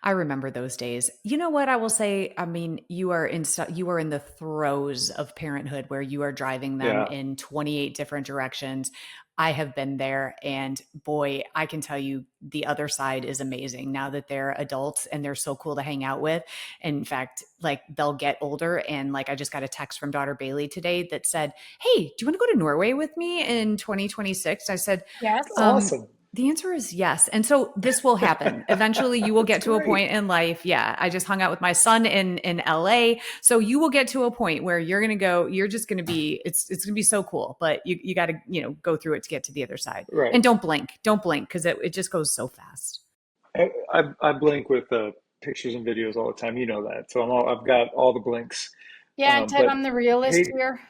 I remember those days. You know what I will say? I mean, you are in the throes of parenthood where you are driving them Yeah. in 28 different directions. I have been there, and boy, I can tell you the other side is amazing now that they're adults and they're so cool to hang out with. In fact, like they'll get older, and like I just got a text from daughter Bailey today that said, "Hey, do you want to go to Norway with me in 2026?" I said, That's Yes. awesome. the answer is yes. And so this will happen. Eventually you will That's get to a great. point in life. Yeah. I just hung out with my son in LA. So you will get to a point where you're going to go, you're just going to be, it's going to be so cool, but you got to, go through it to get to the other side. Right. And don't blink because it just goes so fast. I blink with pictures and videos all the time. You know that. So I've got all the blinks. Yeah, and Ted, But I'm the realist hey, here.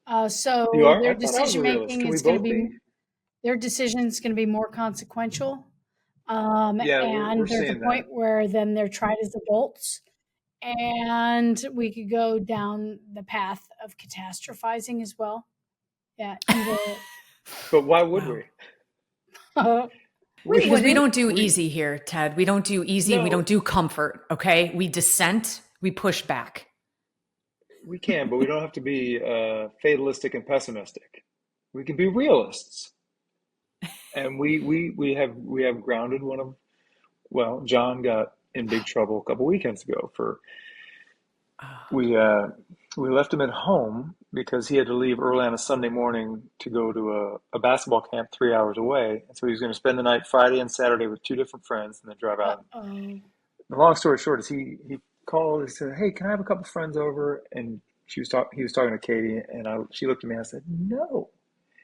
you So are? I thought I was a realist. Can we both be? their decision is going to be more consequential. Yeah, we're And there's a seeing that. point where then they're tried as adults, and we could go down the path of catastrophizing as well. Yeah, either But why would Wow. we? we Because we wouldn't. don't do We easy here, Ted. We don't do easy. We don't no, do comfort. Okay. We dissent. We push back. we can, but we don't have to be fatalistic and pessimistic. We can be realists, and we have grounded one of. Well, John got in big trouble a couple weekends ago for Oh, we uh, we left him at home because he had to leave early on a Sunday morning to go to a basketball camp 3 hours away, and so he was going to spend the night Friday and Saturday with two different friends, and then drive out. Uh-oh. The long story short is he called and said, "Hey, can I have a couple friends over?" And he was talking to Katie, and she looked at me and I said, "No."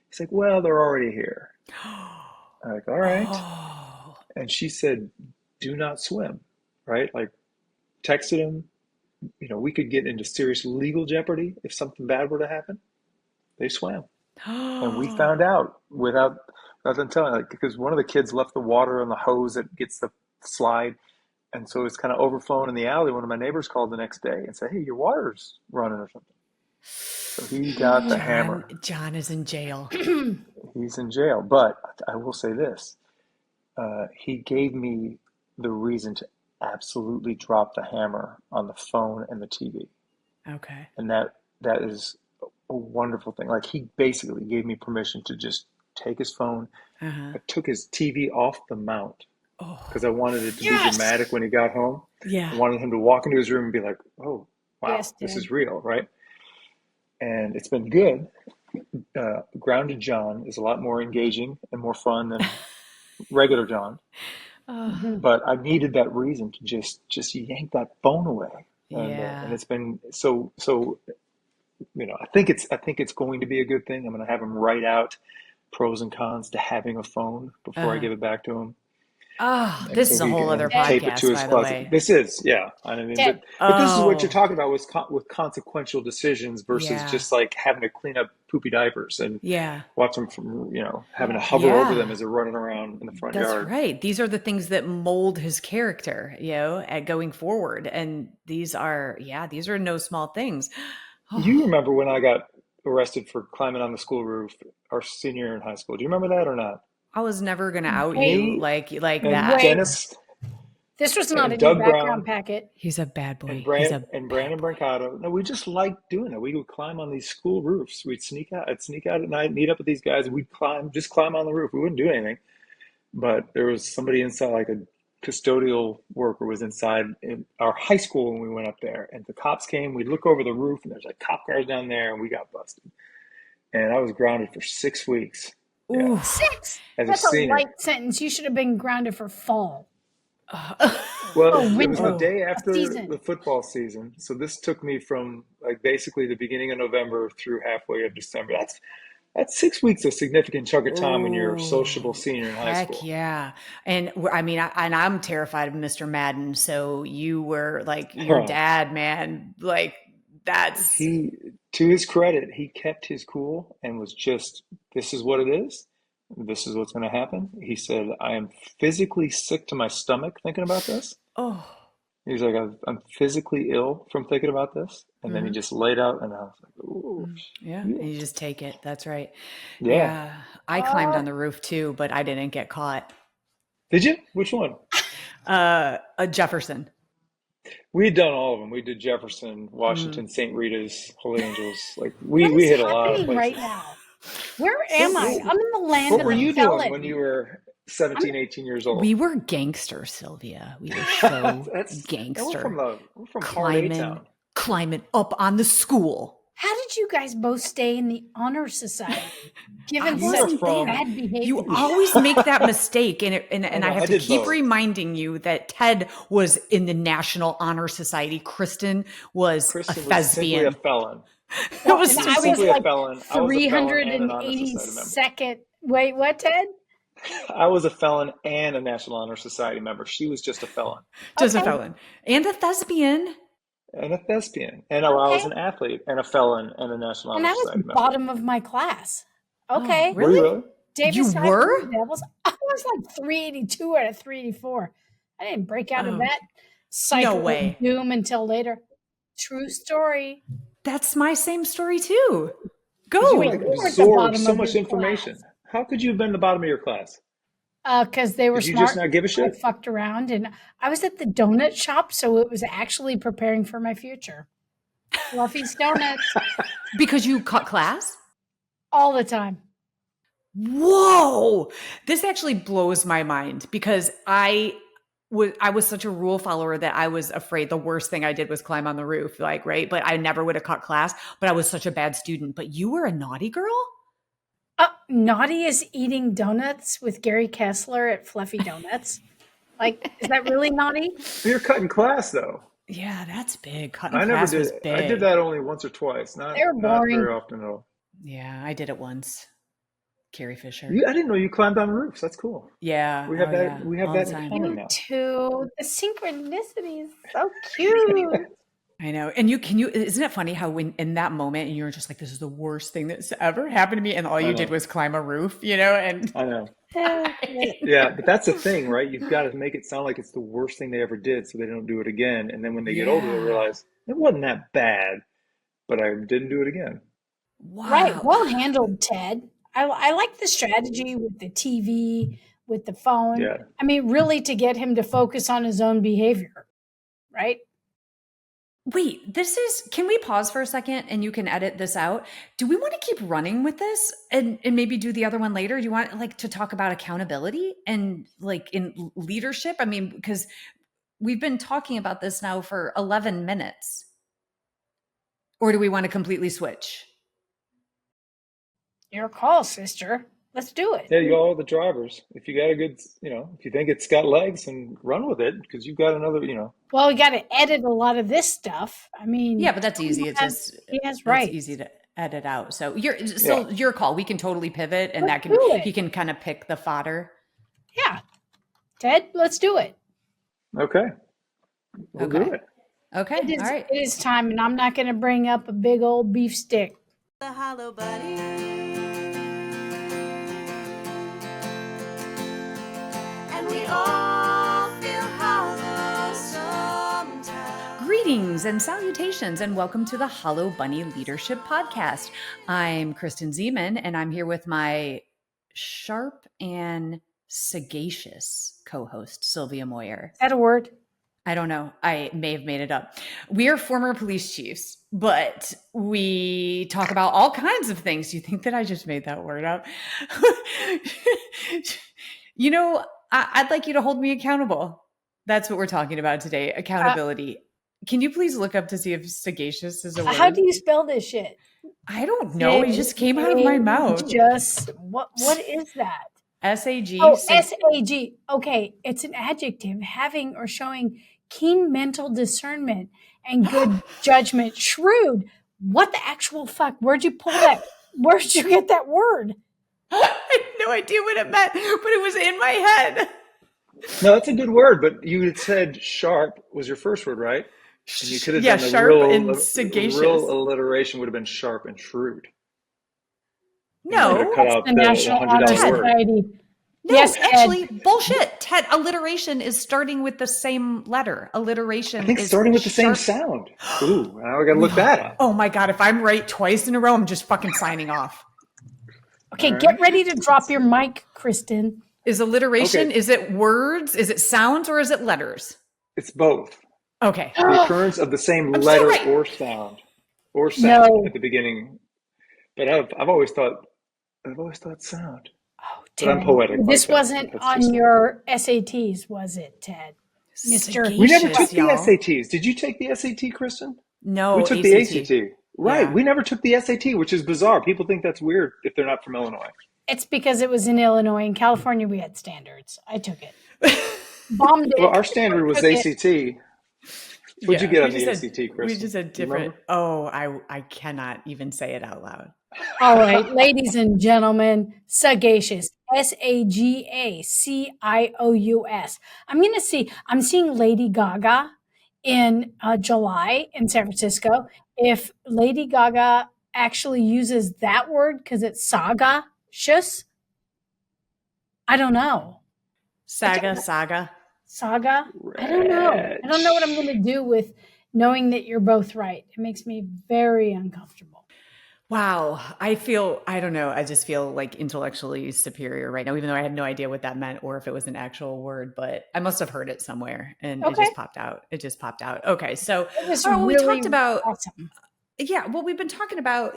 He's like, "Well, they're already here." I'm like, "All right," oh, and she said, "Do not swim," right? Like texted him. We could get into serious legal jeopardy if something bad were to happen. They swam, and we oh. found out without them telling, like, because one of the kids left the water on the hose that gets the slide, and so it's kind of overflowing in the alley. One of my neighbors called the next day and said, "Hey, your water's running or something." So he got the John, hammer. John is in jail. He's in jail. But I will say this: he gave me the reason to absolutely drop the hammer on the phone and the TV, Okay. and that is a wonderful thing. Like he basically gave me permission to just take his phone. Uh-huh. I took his TV off the mount because Oh, I wanted it to be Yes. dramatic when he got home. I yeah. wanted him to walk into his room and be like, "Oh, wow, Yes, this Dad. is real," right? And it's been good. Grounded John is a lot more engaging and more fun than regular John. Oh, Mhm. But I needed that reason to just yank that phone away, and yeah. it's been so. I think it's going to be a good thing. I'm going to have him write out pros and cons to having a phone before I Uh-huh. give it back to him, Oh, and this so is a he whole can other and Ted, tape it to podcast, his by the closet. way. This is, yeah. I mean, Ted, but this is what you're Oh, talking about with consequential decisions versus yeah. just like having to clean up poopy diapers and Yeah. watch them from having to yeah. hover over them Yeah. as they're running around in the front That's yard. right. These are the things that mold his character, at going forward. And these are no small things. Oh, You remember when I got arrested for climbing on the school roof our senior year in high school? Do you remember that or not? I was never gonna out Wait, you Me like and that. wait. Dennis This was not and in your Doug background Brown packet. He's a bad and boy. He's a bad Brandon boy. Brancato. No, we just liked doing it. We would climb on these school roofs. We'd sneak out. I'd sneak out at night, meet up with these guys, and we'd just climb on the roof. We wouldn't do anything, but there was somebody inside, like a custodial worker was inside in our high school when we went up there, and the cops came. We'd look over the roof, and there's like cop cars down there, and we got busted. And I was grounded for 6 weeks. Yeah, Oof. 6. as a That's a senior. light sentence. You should have been grounded for fall Well, or it was the winter, Oh. day a after the season. football season, so this took me from like basically the beginning of November through halfway of December. That's 6 weeks, a significant chunk of time when you're a sociable Oh, senior in high heck school. yeah. And I mean, and I'm terrified of Mr. Madden. So you were like your dad, man. Like that's, He, to his credit, he kept his cool and was just, "This is what it is. This is what's going to happen." He said, "I am physically sick to my stomach thinking about this." oh, He's like, "I'm physically ill from thinking about this." And then he mhm, just laid out, and I was like, "Ooh, yeah. And shit." you just take it. That's right. Yeah. Yeah. I climbed Uh, on the roof too, but I didn't get caught. Did you? Which one? Jefferson. We had done all of them. We did Jefferson, Mm. Washington, St. Rita's, Holy Angels. Like What we is hit a lot of happening right places. now? Where What, am I? what, I'm in the land what of were the you doing when felon. you were I'm 17, 18 years We old? were gangster, Sylvia. We were so gangster. We're from Hard A Climbing, Town. climbing up on the school. How did you guys both stay in the honor society, I given You are such wasn't from. there. bad You behavior? always make that mistake, I and I know. have I to did keep both. reminding you that Ted was in the National Honor Society. Kristen was a Kristen was simply a thespian. felon. It Well, was and She so was I was simply a like felon. I was a felon and an honor society member. 382nd. Wait, what, Ted? I was a felon and a National Honor Society member. She was just a felon just a Okay, felon and a thespian. and a thespian. And I was okay. an athlete and a felon and a National And Honor I was Society member. bottom of my class. Oh, Okay. Were you really? really? You Davis High were? Blue Devils. I was like 382 out of 384. I didn't break out of Oh, that no cycle of way. doom until later. True story. That's my same story too. Because you Wait, Go. like you were at the absorbed bottom so of much your information. class. How could you have been the bottom of your class? Because they were Did you just smart. not give a I shit? fucked around and I was at the donut shop, so it was actually preparing for my future. Fluffy's Donuts Because you cut class? all the time. Whoa. This actually blows my mind because I was such a rule follower that I was afraid the worst thing I did was climb on the roof, like, right? But I never would have cut class, but I was such a bad student. But you were a naughty girl? Naughty is eating donuts with Gary Kessler at Fluffy Donuts. Like, is that really naughty? You're cutting class though. Yeah, that's big. Cutting I never class was did. I did big. that only once or twice. Not They're not boring. very often at all. Yeah, I did it once. Carrie Fisher. I didn't know you climbed on roofs. That's cool. Yeah. We have Oh, that. yeah. We have All the that in time. common You now. too. The synchronicity is so cute. I know. And isn't it funny how when in that moment and you're just like, this is the worst thing that's ever happened to me. And all I you did know. was climb a roof, and I know. Okay. Yeah, but that's the thing, right? You've got to make it sound like it's the worst thing they ever did, so they don't do it again. And then when they get older, they yeah. realize it wasn't that bad, but I didn't do it again. Right. Wow. Well handled, Ted. I like the strategy with the TV, with the phone. Yeah. I mean, really to get him to focus on his own behavior, right? Wait, can we pause for a second and you can edit this out? Do we want to keep running with this and maybe do the other one later? Do you want like to talk about accountability and like in leadership? I mean, because we've been talking about this now for 11 minutes. Or do we want to completely switch? Your call, sister. Let's do it. Yeah, you all are the drivers. If you got a good, if you think it's got legs, and run with it because you've got another, Well, we got to edit a lot of this stuff. I mean, Yeah, but that's easy. It's just yes, that's right. easy to edit out. So your Yeah. call. We can totally pivot, and Let's do it. he can kind of pick the fodder. Yeah, Ted, let's do it. Okay. We'll do Okay. it. Okay. It is, All right. it is time, and I'm not going to bring up a big old beef stick. The hollow buddy. And we all feel hollow sometimes. Greetings and salutations, and welcome to the Hollow Bunny Leadership Podcast. I'm Kristen Zeman, and I'm here with my sharp and sagacious co-host, Sylvia Moyer. Is that a word? I don't know. I may have made it up. We are former police chiefs, but we talk about all kinds of things. Do you think that I just made that word up? I'd like you to hold me accountable. That's what we're talking about today. Accountability. Can you please look up to see if sagacious is a word? How do you spell this shit? I don't know. It just came out of my mouth. What is that? S-A-G. Oh, S-A-G. Okay, it's an adjective having or showing keen mental discernment and good judgment. Shrewd. What the actual fuck? Where'd you pull that? Where'd you get that word? I had no idea what it meant, but it was in my head. No, that's a good word, but you had said sharp was your first word, right? And you could have done the sharp and sagacious. real alliteration would have been sharp and shrewd. No, cut out The National Honor $100 word. Society. No, Yes, actually, bullshit. Ted, alliteration is starting with the same letter. Alliteration I think is starting with the same sharp. sound. Ooh, now I got to look that up. Oh my God, if I'm right twice in a row, I'm just fucking signing off. Okay, All get right. ready to drop your mic, Kristen. Is alliteration, Okay, is it words, is it sounds, or is it letters? it's both. Okay. The occurrence of the same I'm so letter right. or sound No. at the beginning. But I've always thought sound. Oh, But I'm Ted, poetic like this that. But wasn't that's on just your SATs, was it, Ted? Mr. we never Sagacious, took the y'all. SATs. Did you take the SAT, Kristen? We No, took the ACT. ACT. Right. Yeah. We never took the SAT, which is bizarre. People think that's weird if they're not from Illinois. It's because it was in Illinois. In California, we had standards. I took it. Bombed Well, it, our standard was took it. ACT. What'd you Yeah. get We on just the had ACT, we Kristen? just had Do you different. remember? Oh, I cannot even say it out loud. All right, ladies and gentlemen, sagacious. SAGACIOUS. I'm seeing Lady Gaga in July in San Francisco. If Lady Gaga actually uses that word because it's saga, shus, I don't know. Saga. Saga? I don't know. I Reg. don't know what I'm going to do with knowing that you're both right. It makes me very uncomfortable. Wow. I don't know. I just feel like intellectually superior right now, even though I had no idea what that meant or if it was an actual word, but I must have heard it somewhere and it Okay. just popped out. It just popped out. Okay. So, It was all right, well, we really talked about, awesome. yeah, well, we've been talking about,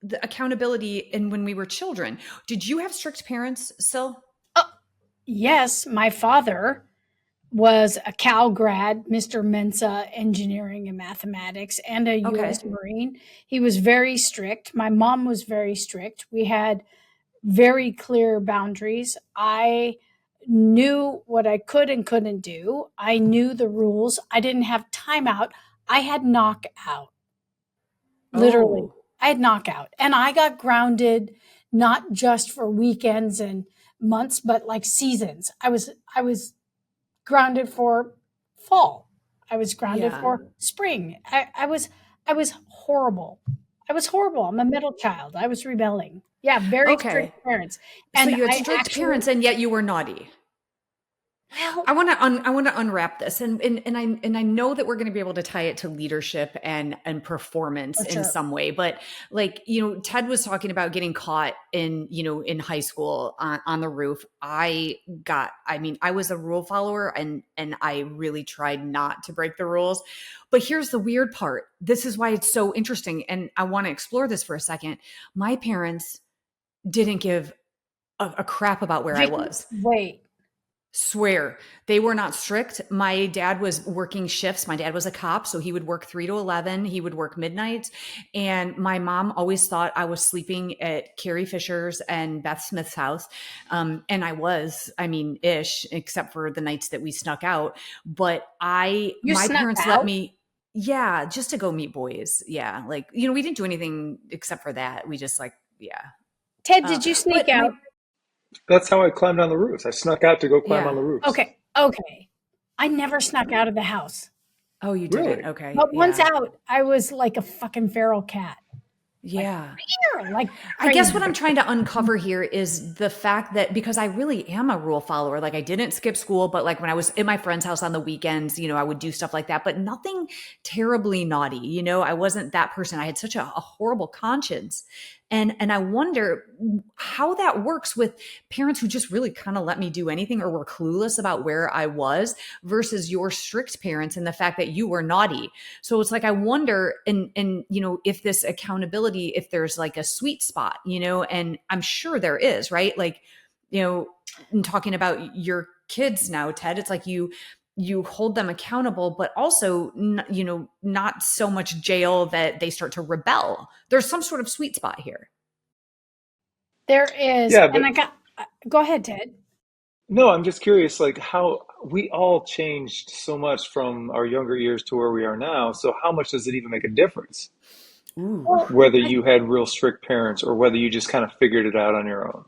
the accountability and when we were children. Did you have strict parents, Sil? Oh, yes, my father was a Cal grad, Mr. Mensa, engineering and mathematics, and a Okay. U.S. Marine. He was very strict. My mom was very strict. We had very clear boundaries. I knew what I could and couldn't do. I knew the rules. I didn't have timeout. I had knockout. Literally, Oh, I had knockout. And I got grounded not just for weekends and months, but like seasons. I was grounded for fall. I was grounded yeah. for spring. I was horrible. I was horrible. I'm a middle child. I was rebelling. Yeah, very strict Okay. parents. So And you had I strict actually, parents and yet you were naughty. well, I want to unwrap this and I know that we're going to be able to tie it to leadership and performance for in sure. some way, but like Ted was talking about getting caught in high school on the roof. I was a rule follower and I really tried not to break the rules. But here's the weird part. This is why it's so interesting and I want to explore this for a second. My parents didn't give a crap about where I Vicky, was. wait. Swear they were not strict. My dad was working shifts. My dad was a cop, so he would work 3 to 11. He would work midnights. And my mom always thought I was sleeping at Carrie Fisher's and Beth Smith's house. And I mean, ish, except for the nights that we snuck out. But You my snuck parents let out? me, yeah, just to go meet boys. Yeah. Like, we didn't do anything except for that. We just like, yeah. Ted, did you sneak But out? That's how I climbed on the roofs. I snuck out to go climb on yeah. the roofs. Okay. Okay. I never snuck out of the house. Oh, you didn't. Really? Okay. But once Yeah. out, I was like a fucking feral cat. Like, Yeah. like I guess what crazy. I'm trying to uncover here is the fact that because I really am a rule follower, like I didn't skip school, but like when I was in my friend's house on the weekends, I would do stuff like that, but nothing terribly naughty. I wasn't that person. I had such a horrible conscience. And I wonder how that works with parents who just really kind of let me do anything or were clueless about where I was versus your strict parents and the fact that you were naughty. So it's like I wonder and if this accountability, if there's like a sweet spot, and I'm sure there is, right? Like, in talking about your kids now, Ted, it's like you hold them accountable, but also not so much jail that they start to rebel. There's some sort of sweet spot here. There is, Yeah, and but I got. Go ahead, Ted. no, I'm just curious, like how we all changed so much from our younger years to where we are now. So how much does it even make a difference Ooh. Well, whether you had real strict parents or whether you just kind of figured it out on your own?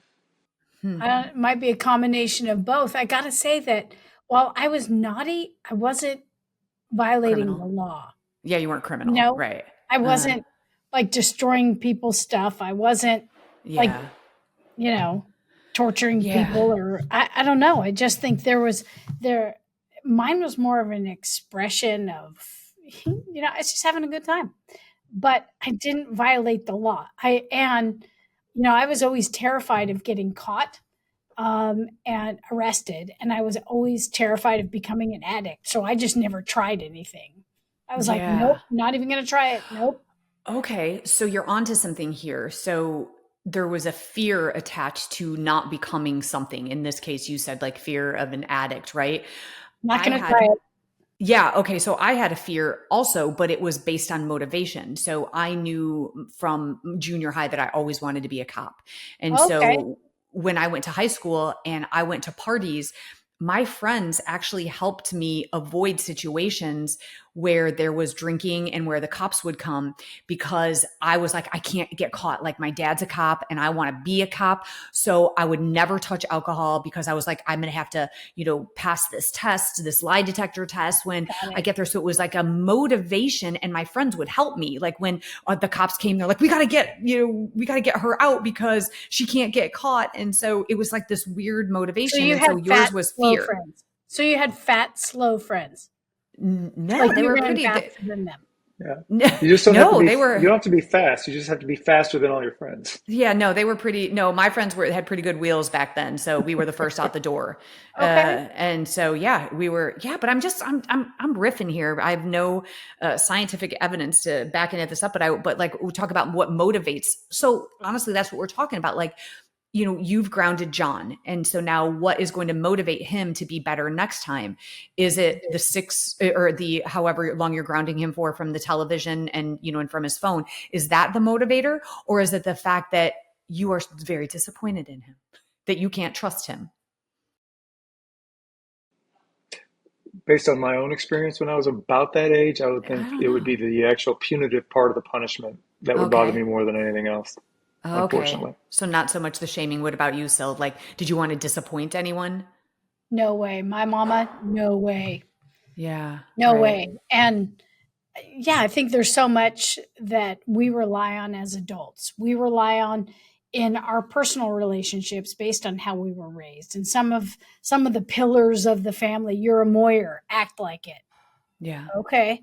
Hmm. it might be a combination of both. I got to say that while I was naughty, I wasn't violating the Criminal. law. Yeah, you weren't You criminal, know, right? I Uh, wasn't like destroying people's stuff. I wasn't like, yeah. you know, torturing Yeah. people or I don't know. I just think there, mine was more of an expression of, I was just having a good time, but I didn't violate the law. I was always terrified of getting caught. and arrested. And I was always terrified of becoming an addict. So I just never tried anything. I was like, Yeah. nope, not even going to try it. Nope. Okay, so you're onto something here. So there was a fear attached to not becoming something. In this case, you said like fear of an addict, right? Not I going to try had it. Yeah, okay. So I had a fear also, but it was based on motivation. So I knew from junior high that I always wanted to be a cop. And Okay. so when I went to high school and I went to parties, my friends actually helped me avoid situations where there was drinking and where the cops would come, because I was like, I can't get caught. Like, my dad's a cop and I want to be a cop. So I would never touch alcohol, because I was like, I'm going to have to, pass this test, this lie detector test when Got I it. get there. So it was like a motivation, and my friends would help me. Like, when the cops came, they're like, we got to get her out because she can't get caught. And so it was like this weird So motivation. you And had so yours fat, was slow fear. friends. So you had fat, slow friends. No, Like they you were ran pretty, faster than them. Yeah. no, You just don't have to no, be, they you don't were, have to be fast. You just have to be faster than all your friends. yeah, no, they were pretty, no, my friends had pretty good wheels back then. So we were the first out the door. Okay. And so, yeah, but I'm riffing here. I have no scientific evidence to back any of this up, but like, we talk about what motivates. So honestly, that's what we're talking about. Like, you've grounded John. And so now what is going to motivate him to be better next time? Is it the 6 or the however long you're grounding him for from the television and, and from his phone? Is that the motivator? Or is it the fact that you are very disappointed in him, that you can't trust him? Based on my own experience when I was about that age, I would I think don't it would know. be the actual punitive part of the punishment that would bother me Okay. more than anything else, Okay. unfortunately. So not so much the shaming. What about you, Sil? Like, did you want to disappoint anyone? No way. My mama, no way. Yeah. No Right. way. And yeah, I think there's so much that we rely on as adults. We rely on in our personal relationships based on how we were raised. And some of the pillars of the family, you're a Moyer, act like it. Yeah. Okay.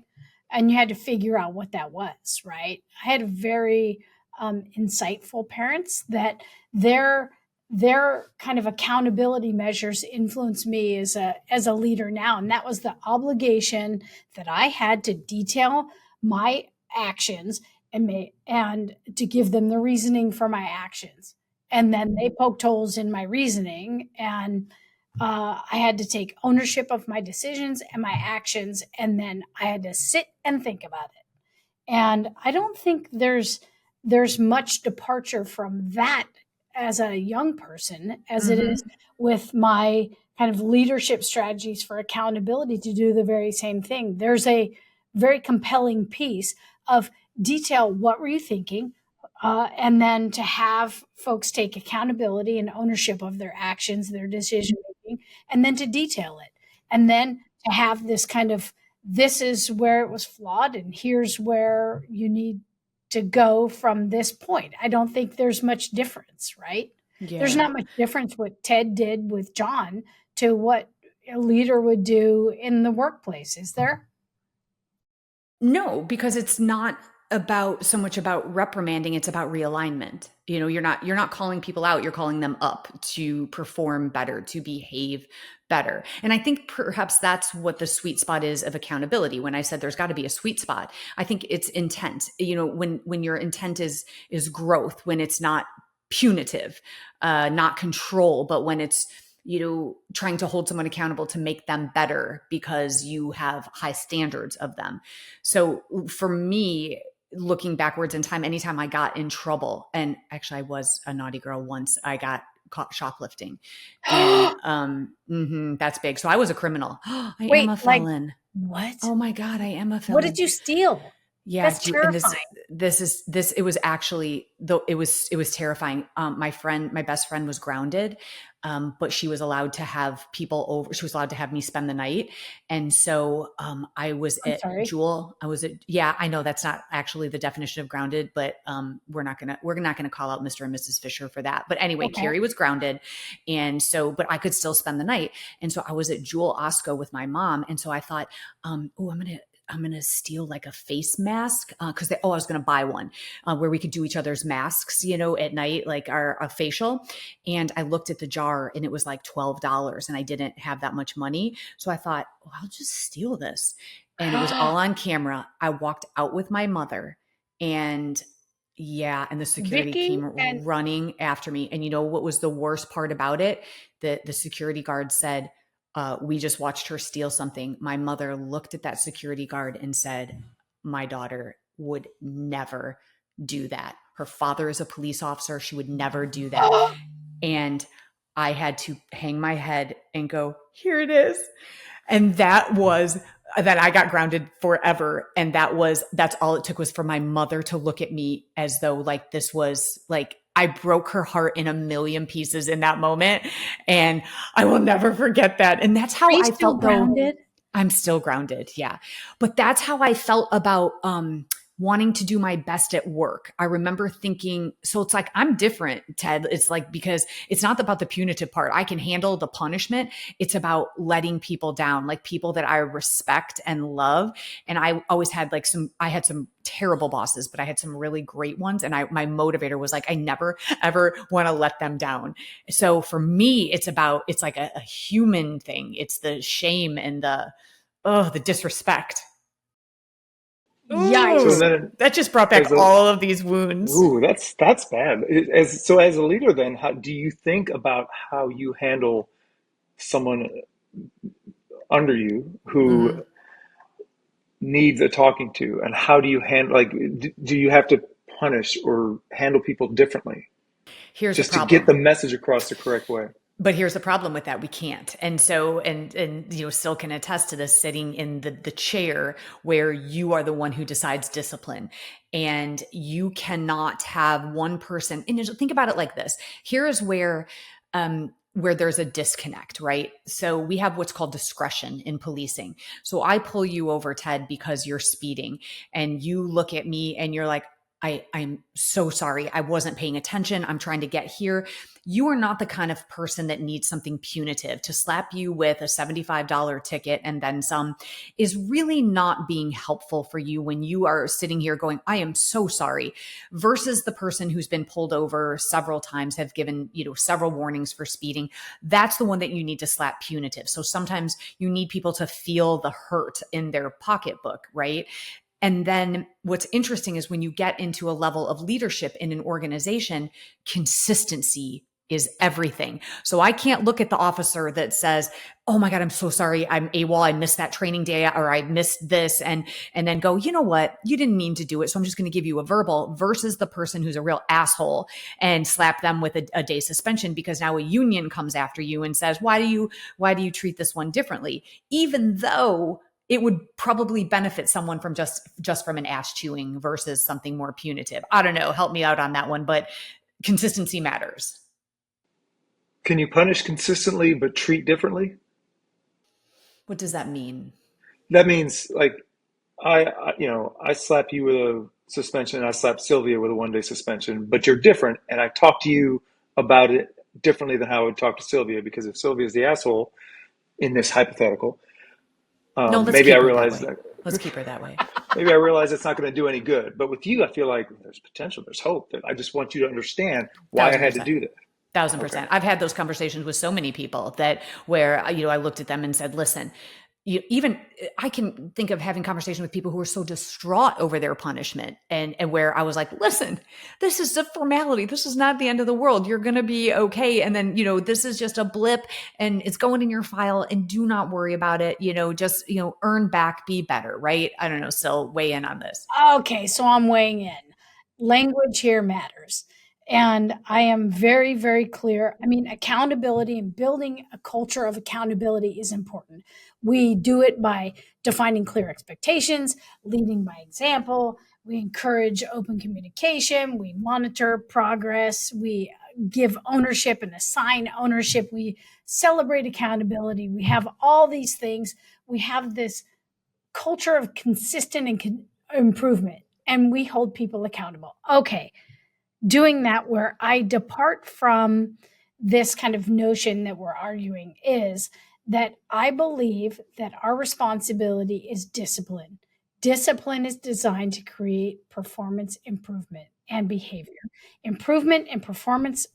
And you had to figure out what that was, right? I had very insightful parents that their their kind of accountability measures influenced me as a leader now, and that was the obligation that I had to detail my actions and to give them the reasoning for my actions. And then they poked holes in my reasoning, and I had to take ownership of my decisions and my actions, and then I had to sit and think about it. And I don't think there's much departure from that as a young person as it is Mm-hmm. with my kind of leadership strategies for accountability to do the very same thing. There's a very compelling piece of detail. What were you thinking? And then to have folks take accountability and ownership of their actions, their decision making, and then to detail it. And then to have this kind of this is where it was flawed, and here's where you need to go from this point. I don't think there's much difference, right? There's Yeah. not much difference what Ted did with John to what a leader would do in the workplace, is there? No, because it's not about so much about reprimanding, it's about realignment. You're not calling people out, you're calling them up to perform better, to behave better. And I think perhaps that's what the sweet spot is of accountability. When I said there's got to be a sweet spot, I think it's intent. When your intent is growth, when it's not punitive, not control, but when it's trying to hold someone accountable to make them better because you have high standards of them. So for me, looking backwards in time, anytime I got in trouble, and actually I was a naughty girl once, I got caught shoplifting, and that's big. So I was a criminal. I am Wait, a like felon. what? Oh my God, I am a What did felon. you steal? Yeah, That's and this terrifying. this is this it was actually though it was terrifying. My best friend was grounded, but she was allowed to have people over. She was allowed to have me spend the night, and so I was I'm at sorry. Jewel. Yeah, I know that's not actually the definition of grounded, but we're not gonna call out Mr. and Mrs. Fisher for that. But anyway, Okay. Carrie was grounded, and so but I could still spend the night, and so I was at Jewel Osco with my mom, and so I thought, oh, I'm gonna I'm going to steal like a face mask because I was going to buy one where we could do each other's masks, at night, like a facial. And I looked at the jar and it was like $12 and I didn't have that much money. So I thought, I'll just steal this. And it was all on camera. I walked out with my mother and the security Vicky came and running after me. And you know what was the worst part about it? The security guard said, we just watched her steal something. My mother looked at that security guard and said, my daughter would never do that. Her father is a police officer. She would never do that. And I had to hang my head and go, here it is. And that I got grounded forever. And that's all it took was for my mother to look at me as though like this was like, I broke her heart in a million pieces in that moment. And I will never forget that. And that's how are you I still felt though. grounded? I'm still grounded. Yeah. But that's how I felt about, wanting to do my best at work. I remember thinking, so it's like, I'm different, Ted. It's like, because it's not about the punitive part. I can handle the punishment. It's about letting people down, like people that I respect and love. And I always had I had some terrible bosses, but I had some really great ones. And my motivator was like, I never, ever want to let them down. So for me, it's like a human thing. It's the shame and the disrespect. Yikes. So then, That just brought back as a all of these wounds. that's bad. As a leader, then, how do you think about how you handle someone under you who Mm. needs a talking to, and how do you handle like do you have to punish or handle people differently Here's the just to get problem. the message across the correct way? But here's the problem with that. We can't. And so, and Sil can attest to this, sitting in the chair where you are the one who decides discipline, and you cannot have one person. And think about it like this. Here is where there's a disconnect, right? So we have what's called discretion in policing. So I pull you over, Ted, because you're speeding, and you look at me and you're like, I'm so sorry. I wasn't paying attention. I'm trying to get here. You are not the kind of person that needs something punitive. To slap you with a $75 ticket and then some is really not being helpful for you when you are sitting here going, I am so sorry, versus the person who's been pulled over several times, have given, several warnings for speeding. That's the one that you need to slap punitive. So sometimes you need people to feel the hurt in their pocketbook, right? And then what's interesting is when you get into a level of leadership in an organization, consistency is everything. So I can't look at the officer that says, oh my God, I'm so sorry. I'm AWOL. I missed that training day, or I missed this. And then go, you know what? You didn't mean to do it. So I'm just going to give you a verbal, versus the person who's a real asshole and slap them with a day suspension because now a union comes after you and says, why do you treat this one differently? Even though it would probably benefit someone from just from an ass chewing versus something more punitive. I don't know. Help me out on that one, but consistency matters. Can you punish consistently but treat differently? What does that mean? That means like I slap you with a suspension, I slap Sylvia with a 1 day suspension, but you're different, and I talk to you about it differently than how I would talk to Sylvia, because if Sylvia's the asshole in this hypothetical, No, let's maybe I keep her that realize way. that Let's keep her that way. maybe I realize it's not going to do any good. But with you, I feel like there's potential, there's hope. That I just want you to understand why I Thousand had to percent. do that. Thousand Okay. percent. I've had those conversations with so many people that where, I looked at them and said, listen, even I can think of having conversation with people who are so distraught over their punishment, and where I was like, listen, this is a formality. This is not the end of the world. You're going to be okay. And then, this is just a blip and it's going in your file, and do not worry about it. Just, earn back, be better. Right. I don't know. So weigh in on this. Okay, so I'm weighing in. Language here matters. And I am very, very clear. I mean, accountability and building a culture of accountability is important. We do it by defining clear expectations, leading by example. We encourage open communication. We monitor progress. We give ownership and assign ownership. We celebrate accountability. We have all these things. We have this culture of consistent and improvement, and we hold people accountable. Okay, doing that where I depart from this kind of notion that we're arguing is that I believe that our responsibility is discipline. Discipline is designed to create performance improvement and behavior. Improvement and performance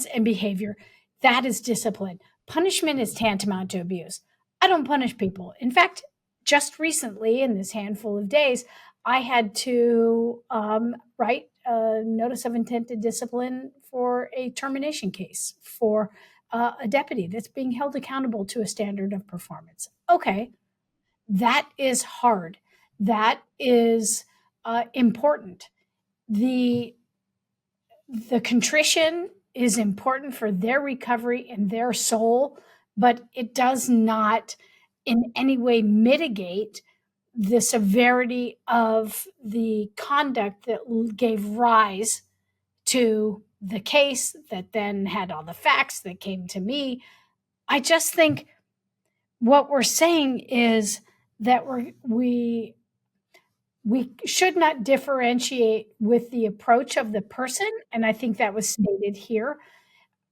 and behavior. That is discipline. Punishment is tantamount to abuse. I don't punish people. In fact, just recently, in this handful of days, I had to write a notice of intent to discipline for a termination case for a deputy that's being held accountable to a standard of performance. Okay, that is hard. That is important. The contrition is important for their recovery and their soul, but it does not in any way mitigate the severity of the conduct that gave rise to the case that then had all the facts that came to me. I just think what we're saying is that we should not differentiate with the approach of the person, and I think that was stated here.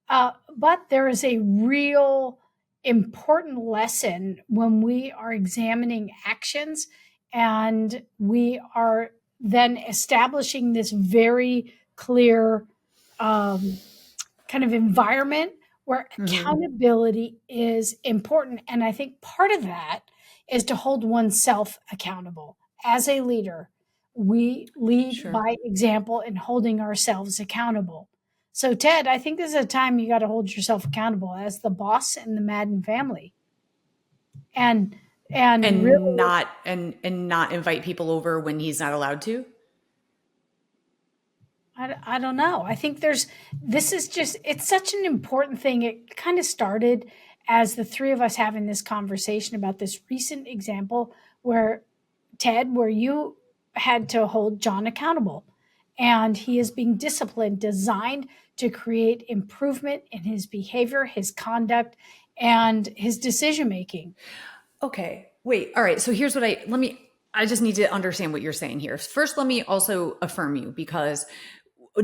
But there is a real important lesson when we are examining actions and we are then establishing this very clear kind of environment where accountability is important. And I think part of that is to hold oneself accountable. As a leader, we lead by example and holding ourselves accountable. So, Ted, I think this is a time you got to hold yourself accountable as the boss in the Madden family, and really, not invite people over when he's not allowed to. I don't know. I think it's such an important thing. It kind of started as the three of us having this conversation about this recent example where, Ted, where you had to hold John accountable and he is being disciplined, designed to create improvement in his behavior, his conduct, and his decision-making. Okay, wait. All right. So here's what I just need to understand what you're saying here. First, let me also affirm you, because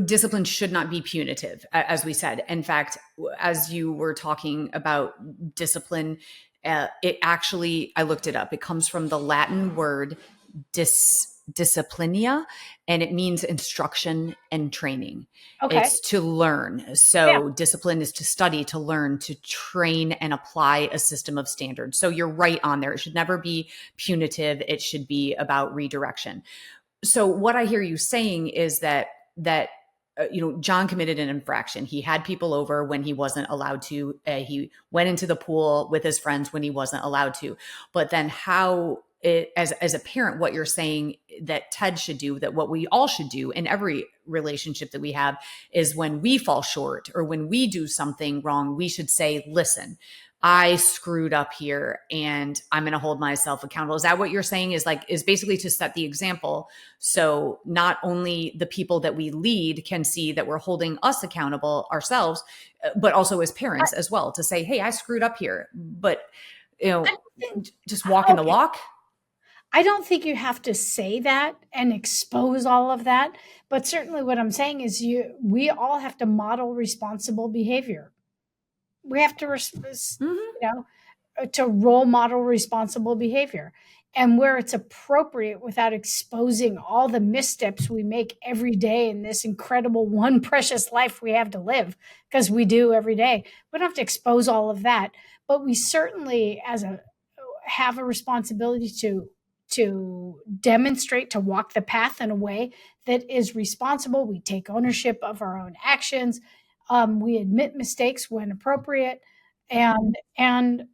discipline should not be punitive, as we said. In fact, as you were talking about discipline, it actually, I looked it up. It comes from the Latin word disciplinia, and it means instruction and training. Okay. It's to learn. So discipline is to study, to learn, to train and apply a system of standards. So you're right on there. It should never be punitive. It should be about redirection. So what I hear you saying is that John committed an infraction. He had people over when he wasn't allowed to. He went into the pool with his friends when he wasn't allowed to. But then as a parent, what you're saying that Ted should do, that what we all should do in every relationship that we have, is when we fall short or when we do something wrong, we should say, listen, I screwed up here and I'm going to hold myself accountable. Is that what you're saying? Is basically to set the example. So not only the people that we lead can see that we're holding us accountable ourselves, but also as parents as well, to say, hey, I screwed up here, but just walking the walk. I don't think you have to say that and expose all of that, but certainly what I'm saying is we all have to model responsible behavior. We have to, to role model responsible behavior, and where it's appropriate without exposing all the missteps we make every day in this incredible one precious life we have to live, because we do every day. We don't have to expose all of that, but we certainly have a responsibility to demonstrate, to walk the path in a way that is responsible. We take ownership of our own actions. We admit mistakes when appropriate. And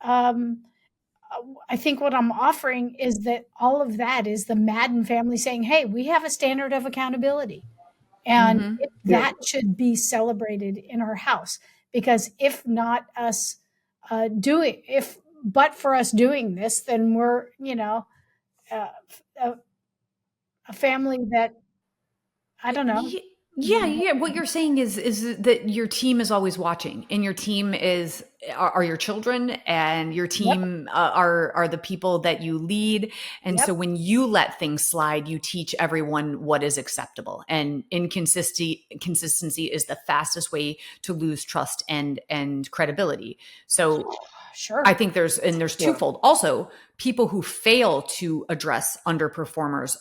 I think what I'm offering is that all of that is the Madden family saying, hey, we have a standard of accountability. And that should be celebrated in our house, because if not us but for us doing this, then we're, a family that, I don't know. Yeah. What you're saying is that your team is always watching, and your team are your children, and your team are the people that you lead. And so when you let things slide, you teach everyone what is acceptable. And consistency is the fastest way to lose trust and credibility. So Sure. I think there's twofold. Also, people who fail to address underperformers,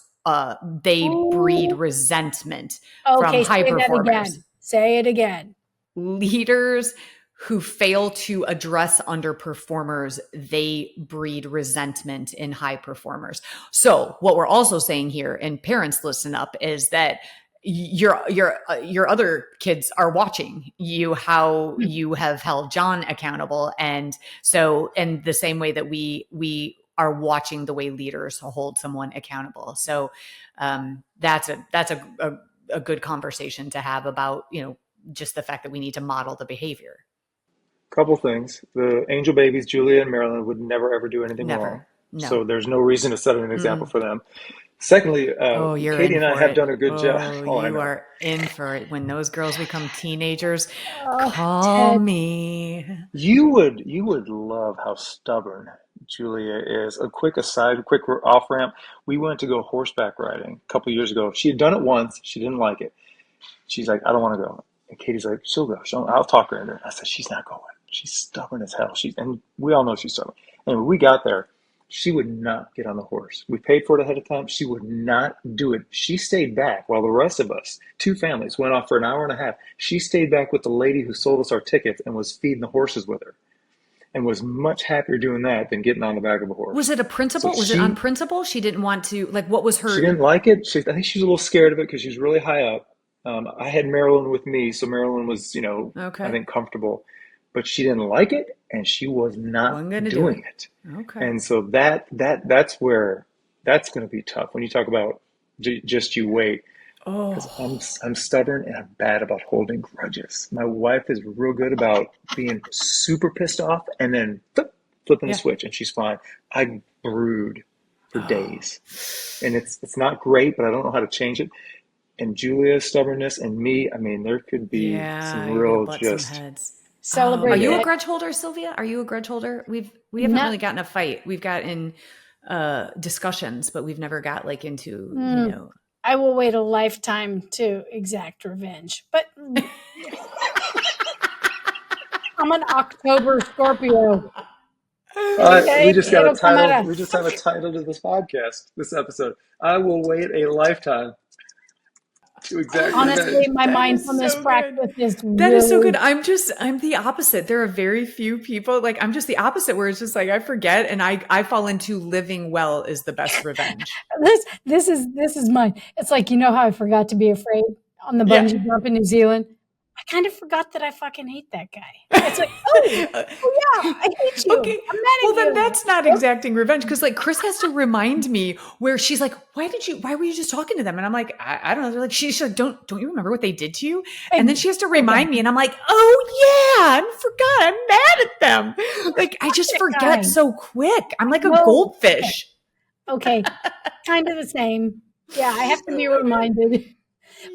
they breed Ooh. resentment from Okay, high say that performers. again. Say it again. Leaders who fail to address underperformers, they breed resentment in high performers. So what we're also saying here, and parents listen up, is that your other kids are watching you, how you have held John accountable. And so, in the same way that we are watching the way leaders hold someone accountable. So that's a good conversation to have about, just the fact that we need to model the behavior. Couple things. The angel babies, Julia and Marilyn, would never ever do anything wrong. Never. No. So there's no reason to set an example Mm-mm. for them. Secondly, Oh, you're Katie in and I for have it. done a good job. Oh, Oh, I you know. are in for it. When those girls become teenagers, Oh, call Ted. me. You would love how stubborn Julia is. A quick aside, a quick off ramp. We went to go horseback riding a couple years ago. She had done it once. She didn't like it. She's like, I don't want to go. And Katie's like, she'll go. I'll talk her into it. I said, she's not going. She's stubborn as hell. And we all know she's stubborn. And when we got there, she would not get on the horse. We paid for it ahead of time. She would not do it. She stayed back while the rest of us, two families, went off for an hour and a half. She stayed back with the lady who sold us our tickets and was feeding the horses with her, and was much happier doing that than getting on the back of a horse. Was it a So principle? Was it on she principle? She didn't want to, like, what was she her? didn't like it. I think she was a little scared of it because she was really high up. I had Marilyn with me, so Marilyn was, I Okay. think comfortable, but she didn't like it, and she was not Wasn't going to do it. doing it. Okay. And so that's where that's going to be tough when you talk about just you wait. Because Oh, I'm stubborn and I'm bad about holding grudges. My wife is real good about being super pissed off and then flipping the yeah. switch, and she's fine. I brood for Oh, days, and it's not great, but I don't know how to change it. And Julia's stubbornness and me, I mean, there could be some yeah. You're going to real butt some just heads. Are Celebrate you a yeah. that. grudge holder, Sylvia? Are you a grudge holder? We haven't No, really gotten a fight. We've got in discussions, but we've never got like into, I will wait a lifetime to exact revenge. But I'm an October Scorpio. We Okay, just got a it'll come out title. of. We just have a title to this podcast, this episode. I will wait a lifetime to exact Honestly, revenge. my That is mindfulness so good. practice is That is so good. really I'm the opposite. There are very few people, like, I'm just the opposite, where it's just like I forget, and I fall into living well is the best revenge. this is mine. It's like, you know how I forgot to be afraid on the Yeah. bungee jump in New Zealand? I kind of forgot that I fucking hate that guy. It's like, oh yeah, I hate you. Okay. I'm mad Well, at then you. that's not Yep. exacting revenge, because like Chris has to remind me, where she's like, why were you just talking to them? And I'm like, I don't know. They're like, she's like, don't you remember what they did to you? And then she has to remind me, Exactly. and I'm like, oh yeah, I forgot. I'm mad at them. Like, I just That guy. forget so quick. I'm like a No. goldfish. Okay. Kind of the same. Yeah, I have to be reminded.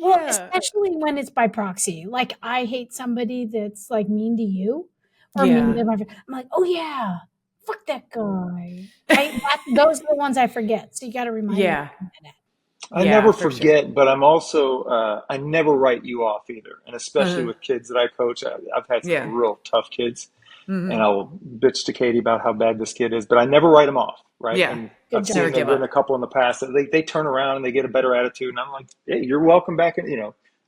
Well, Yeah. especially when it's by proxy. Like, I hate somebody that's like mean to you or mean Yeah. to my friend. I'm like, oh yeah, fuck that guy. Those are the ones I forget. So you got to remind me. Yeah. Of that. I Yeah, never for sure. forget, but I'm also I never write you off either, and especially Uh-huh. with kids that I coach. I've had some Yeah. real tough kids, and Hmm. I'll bitch to Katie about how bad this kid is, but I never write them off, right? Yeah. And Good I've job. Never seen there've give been a up. couple in the past that they turn around and they get a better attitude, and I'm like, hey, you're welcome back, and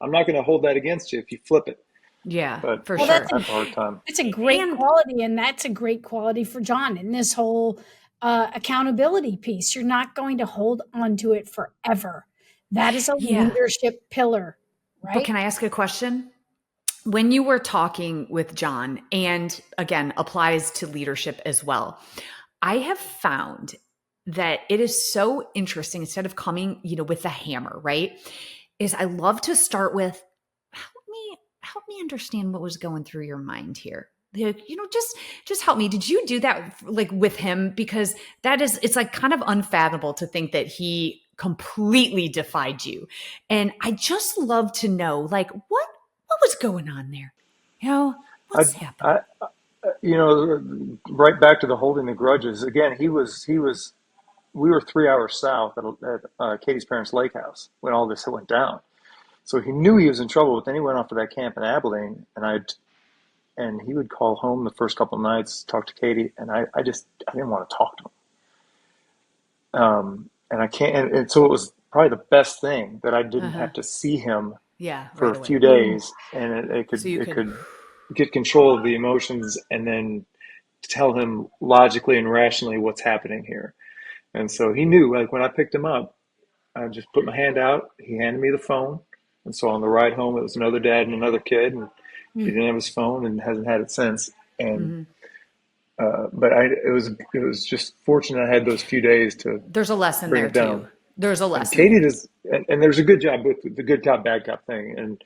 I'm not going to hold that against you if you flip it. Yeah, But for Well, yeah, sure. I have a hard time. that's a great And quality, and that's a great quality for John in this whole accountability piece. You're not going to hold on to it forever. That is a yeah. leadership pillar, But right? can I ask a question? When you were talking with John, and again, applies to leadership as well, I have found that it is so interesting, instead of coming, with the hammer, right? Is I love to start with, help me understand what was going through your mind here. Like, just help me. Did you do that like with him? Because it's like kind of unfathomable to think that he completely defied you. And I just love to know, like, what was going on there? I, What's happening? I, right back to the holding the grudges again. He was. We were 3 hours south at Katie's parents' lake house when all this went down. So he knew he was in trouble, but then he went off to that camp in Abilene, and and he would call home the first couple of nights, talk to Katie, and I didn't want to talk to him. And I can't, and so it was probably the best thing that I didn't Uh-huh. have to see him Yeah, for right a few away. days, and So you it could, could get control of the emotions, and then tell him logically and rationally what's happening here. And so he knew, like when I picked him up, I just put my hand out. He handed me the phone, and so on the ride home, it was another dad and another kid, and he Mm. didn't have his phone and hasn't had it since. And mhm. but it was just fortunate I had those few days to There's a lesson bring there it down. too. There's a And lesson Katie there. does, and there's a good job with the good cop bad cop thing, and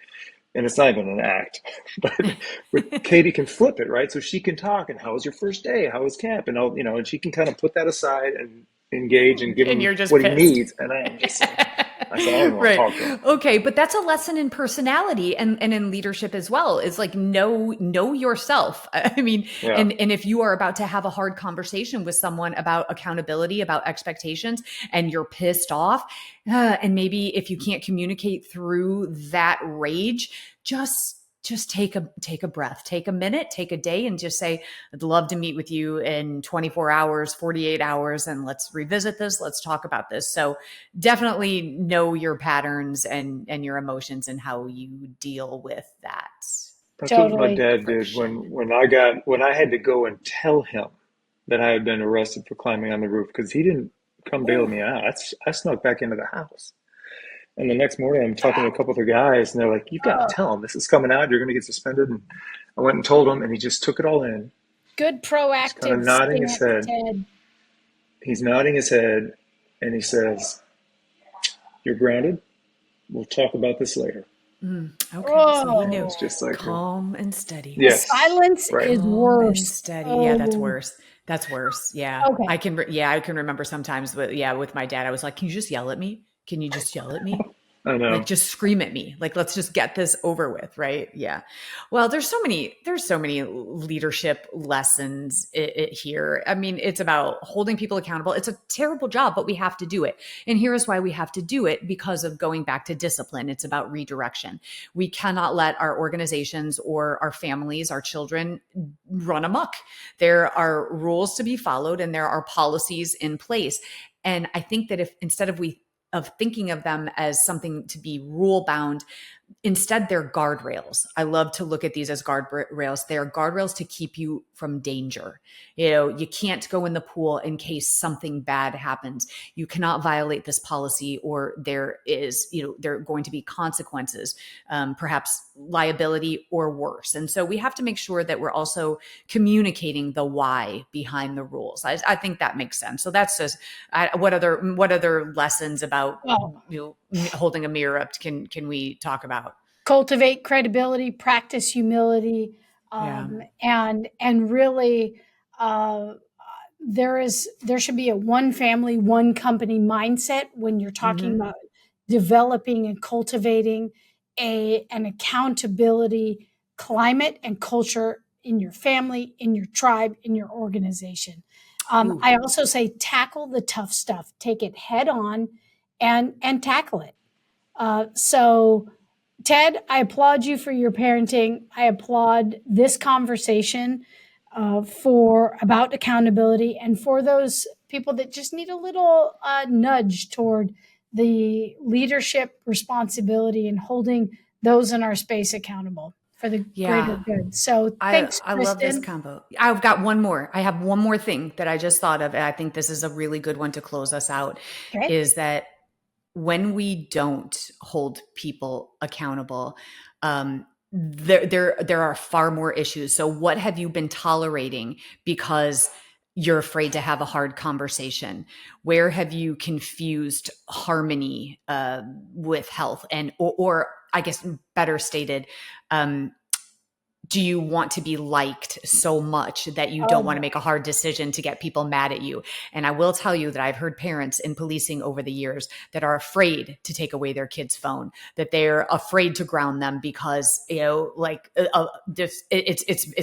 it's not even an act, but Katie can flip it, right? So she can talk, and how was your first day? How was camp? And all, and she can kind of put that aside and engage and give And him you're just what he pissed. needs. And I am just like, I said, I don't even want to Right. talk to him. Okay. But that's a lesson in personality and in leadership as well. Is like know yourself. I mean, Yeah. and if you are about to have a hard conversation with someone about accountability, about expectations, and you're pissed off, and maybe if you can't communicate through that rage, just take a breath, take a minute, take a day, and just say, I'd love to meet with you in 24 hours, 48 hours, and let's revisit this. Let's talk about this. So definitely know your patterns and your emotions and how you deal with that That's what my Totally. dad did friction. when I had to go and tell him that I had been arrested for climbing on the roof because he didn't come bail Ooh. me out. I snuck back into the house. And the next morning, I'm talking to a couple other guys, and they're like, "You've got to Oh, tell him this is coming out. You're going to get suspended." And I went and told him, and he just took it all in. good He's kind of proactive nodding his stance, head. Ted. He's nodding his head, and he says, "You're grounded. We'll talk about this later." Okay. So he And Oh, knew. it's just like, Calm and steady. yes, silence right. is Calm and worse. steady. Yeah, that's Oh, worse. That's worse. Yeah. okay. I can remember sometimes with my dad, I was like, can you just yell at me? Can you just yell at me? I Like know. just scream at me. Like let's just get this over with, right? Yeah. Well, there's so many leadership lessons here. I mean, it's about holding people accountable. It's a terrible job, but we have to do it. And here is why we have to do it, because of going back to discipline. It's about redirection. We cannot let our organizations or our families, our children run amok. There are rules to be followed and there are policies in place. And I think that if instead of thinking of them as something to be rule bound, instead they're guardrails. I love to look at these as guardrails. They are guardrails to keep you from danger. You can't go in the pool in case something bad happens. You cannot violate this policy, or there are going to be consequences, perhaps liability or worse. And so we have to make sure that we're also communicating the why behind the rules. I think that makes sense. So that's just what other lessons about Well, holding a mirror up can we talk about? cultivate credibility, practice humility, Yeah. and really, uh, there should be a one family, one company mindset when you're talking Mm-hmm. about developing and cultivating an accountability climate and culture in your family, in your tribe, in your organization. Ooh. I also say tackle the tough stuff, take it head on, and tackle it. So, Ted, I applaud you for your parenting. I applaud this conversation for about accountability, and for those people that just need a little nudge toward the leadership responsibility and holding those in our space accountable for the greater Yeah. good. So, I thanks, I love this Kristen. combo. I've got one more. I have one more thing that I just thought of, and I think this is a really good one to close us out, Okay. is that when we don't hold people accountable, there are far more issues. So what have you been tolerating because you're afraid to have a hard conversation? Where have you confused harmony with health? And or I guess better stated, um, do you want to be liked so much that you Oh don't want to boy. make a hard decision to get people mad at you? And I will tell you that I've heard parents in policing over the years that are afraid to take away their kid's phone, that they're afraid to ground them because, it's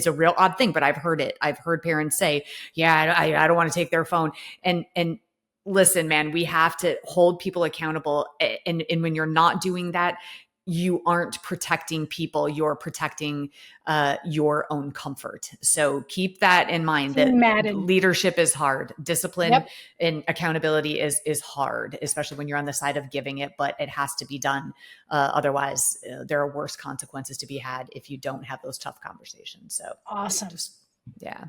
a real odd thing, but I've heard it. I've heard parents say, yeah, I don't want to take their phone. And listen, man, we have to hold people accountable. And when you're not doing that, you aren't protecting people, you're protecting your own comfort. So keep that in mind, that King Madden. leadership is hard. Discipline Yep. and accountability is hard, especially when you're on the side of giving it, but it has to be done. Otherwise, there are worse consequences to be had if you don't have those tough conversations. So Awesome. just, yeah.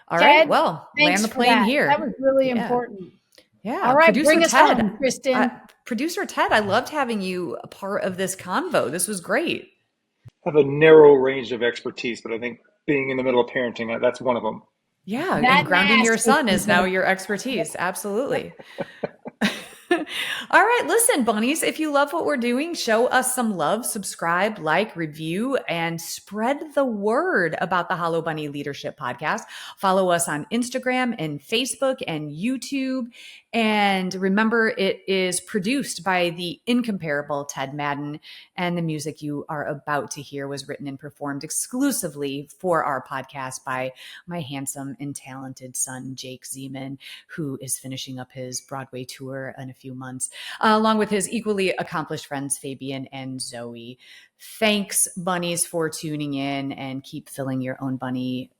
All right. Ted, Well, thanks land the for plane that. here. That was really Yeah. important. Yeah. All right, Producer bring us Ted, home, Kristen. Producer Ted, I loved having you a part of this convo. This was great. I have a narrow range of expertise, but I think being in the middle of parenting, that's one of them. Yeah. That And grounding your ass son kicking, is now Ted. your expertise. Absolutely. All right, listen, bunnies, if you love what we're doing, show us some love, subscribe, like, review, and spread the word about the Hollow Bunny Leadership Podcast. Follow us on Instagram and Facebook and YouTube. And remember, it is produced by the incomparable Ted Madden, and the music you are about to hear was written and performed exclusively for our podcast by my handsome and talented son, Jake Zeman, who is finishing up his Broadway tour in a few months, along with his equally accomplished friends, Fabian and Zoe. Thanks, bunnies, for tuning in, and keep filling your own bunny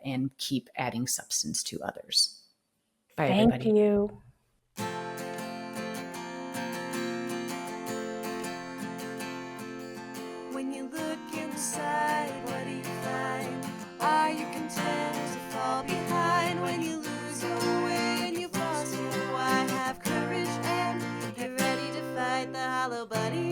and keep adding substance to others. Bye, Thank everybody. you. When you look inside, what do you find? Are you content to fall behind? When you lose your way and you've lost your why, have courage and get ready to fight the hollow bunny.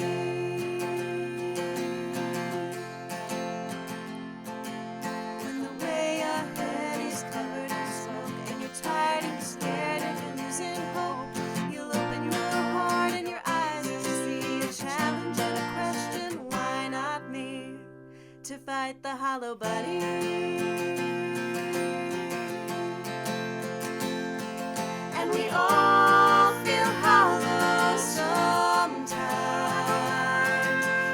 When the way ahead is covered in smoke and you're tired and you're scared and you're losing hope, you'll open your heart and your eyes to see a challenge and a question. Why not me? To fight the hollow bunny. And we all feel hollow sometimes,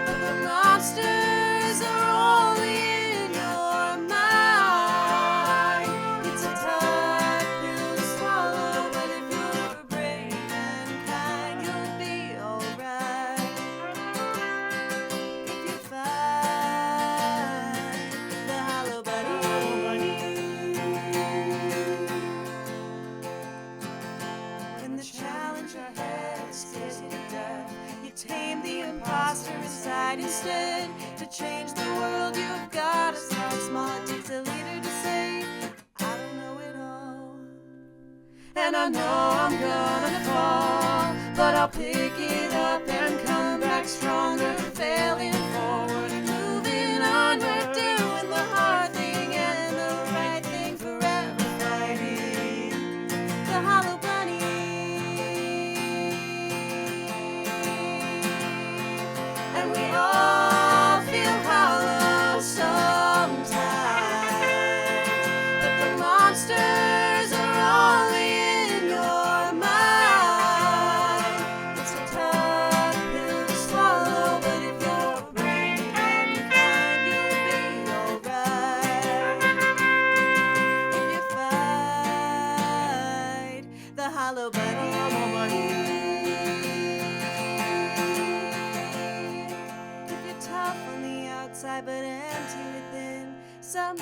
but the monsters are only in your mind. It's a tough pill to swallow, but if you're brave and kind, you'll be alright. If you fight the hollow bunny. When the challenge ahead scares you to death, you tame the imposter inside instead. To change the world, you've got to start small. It takes a leader to say, I don't know it all, and I know I'm gonna fall, but I'll pick it up and come back stronger, failing forward and moving onward, doing the hard thing and the right thing, forever fighting the hollow bunny. And we all feel hollow sometimes, but the monsters are only in your mind. It's a tough pill to swallow, but if you're brave and kind, you'll be alright. If you fight the hollow bunny. If you're tough on the outside but empty within, some